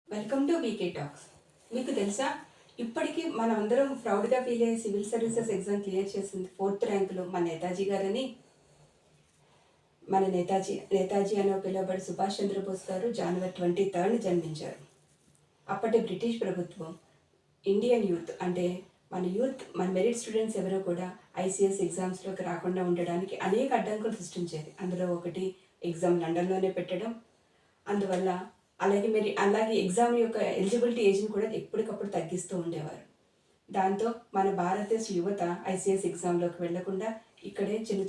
Welcome to BK talks. మీకు తెలుసా, ఇప్పటికీ మనం అందరం ప్రౌడ్గా ఫీల్ అయ్యే సివిల్ సర్వీసెస్ ఎగ్జామ్ క్లియర్ చేసింది 4th ర్యాంకులో మన నేతాజీ గారని. మన నేతాజీ అని పిలువబడి సుభాష్ చంద్రబోస్ గారు జనవరి 23 జన్మించారు. అప్పటి బ్రిటిష్ ప్రభుత్వం ఇండియన్ యూత్ అంటే మన మెరిట్ స్టూడెంట్స్ ఎవరో కూడా ఐసీఎస్ ఎగ్జామ్స్లోకి రాకుండా ఉండడానికి అనేక అడ్డంకులు సృష్టించేది. అందులో ఒకటి ఎగ్జామ్ లండన్లోనే పెట్టడం. అందువల్ల అలాగే ఎగ్జామ్ యొక్క ఎలిజిబిలిటీ ఏజ్ని కూడా ఎప్పటికప్పుడు తగ్గిస్తూ ఉండేవారు. దాంతో మన భారతదేశ యువత ఐసీఎస్ ఎగ్జామ్లోకి వెళ్లకుండా ఇక్కడే చిన్న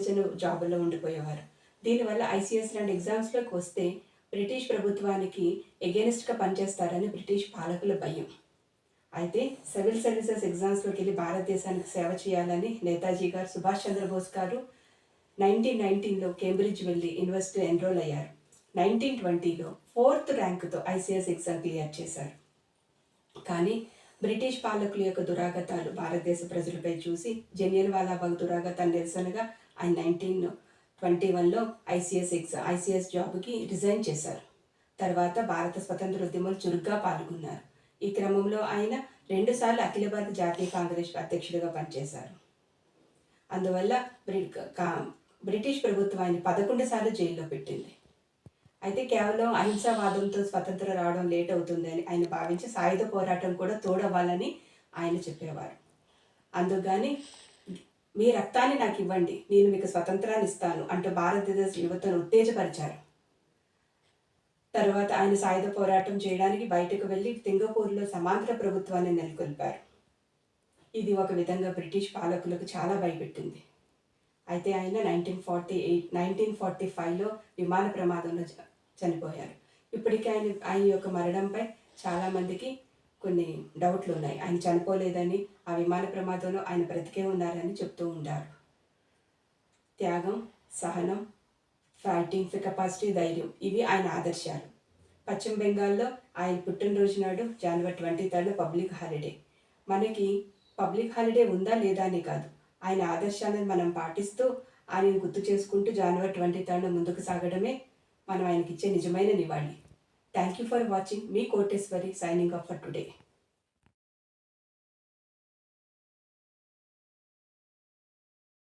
చిన్న జాబుల్లో ఉండిపోయేవారు. దీనివల్ల ఐసీఎస్ లాంటి ఎగ్జామ్స్లోకి వస్తే బ్రిటిష్ ప్రభుత్వానికి ఎగెనిస్ట్గా పనిచేస్తారని బ్రిటిష్ పాలకుల భయం. అయితే సివిల్ సర్వీసెస్ ఎగ్జామ్స్లోకి వెళ్ళి భారతదేశానికి సేవ చేయాలని నేతాజీ గారు, సుభాష్ చంద్రబోస్ గారు 1919లో కేంబ్రిడ్జ్ వెళ్ళి యూనివర్సిటీలో ఎన్రోల్ అయ్యారు. 1920లో 4th ర్యాంకుతో ఐసీఎస్ ఎగ్జామ్ క్లియర్ చేశారు. కానీ బ్రిటిష్ పాలకుల యొక్క దురాగతాలు భారతదేశ ప్రజలపై చూసి జలియన్వాలా బాగ్ దురాగతాన్ని నిరసనగా ఆయన 1921లో ఐసీఎస్ జాబ్కి రిజైన్ చేశారు. తర్వాత భారత స్వతంత్ర ఉద్యమంలో చురుగ్గా పాల్గొన్నారు. ఈ క్రమంలో ఆయన 2 సార్లు అఖిల భారత జాతీయ కాంగ్రెస్ అధ్యక్షుడిగా పనిచేశారు. అందువల్ల బ్రిటిష్ ప్రభుత్వం ఆయన 11 సార్లు జైల్లో పెట్టింది. అయితే కేవలం అహింసావాదంతో స్వతంత్రం రావడం లేట్ అవుతుందని ఆయన భావించి సాయుధ పోరాటం కూడా తోడవ్వాలని ఆయన చెప్పేవారు. అందుకని మీ రక్తాన్ని నాకు ఇవ్వండి, నేను మీకు స్వతంత్రాన్ని ఇస్తాను అంటూ భారతదేశ యువతను ఉత్తేజపరిచారు. తర్వాత ఆయన సాయుధ పోరాటం చేయడానికి బయటకు వెళ్ళి సింగపూర్లో సమాంతర ప్రభుత్వాన్ని నెలకొల్పారు. ఇది ఒక విధంగా బ్రిటిష్ పాలకులకు చాలా భయపెట్టింది. అయితే ఆయన 1945లో విమాన ప్రమాదంలో చనిపోయారు. ఇప్పటికీ ఆయన యొక్క మరణంపై చాలామందికి కొన్ని డౌట్లు ఉన్నాయి. ఆయన చనిపోలేదని, ఆ విమాన ప్రమాదంలో ఆయన బ్రతికే ఉన్నారని చెప్తూ ఉంటారు. త్యాగం, సహనం, ఫైటింగ్ కెపాసిటీ, ధైర్యం ఇవి ఆయన ఆదర్శాలు. పశ్చిమ బెంగాల్లో ఆయన పుట్టినరోజు నాడు జనవరి 23 పబ్లిక్ హాలిడే. మనకి పబ్లిక్ హాలిడే ఉందా లేదా అని కాదు, ఆయన ఆదర్శాలను మనం పాటిస్తూ ఆయనను గుర్తు చేసుకుంటూ జనవరి 23 ముందుకు సాగడమే మనం ఆయనకి ఇచ్చే నిజమైన నివాళి. Thank you for watching. Me Koteswari signing off for today.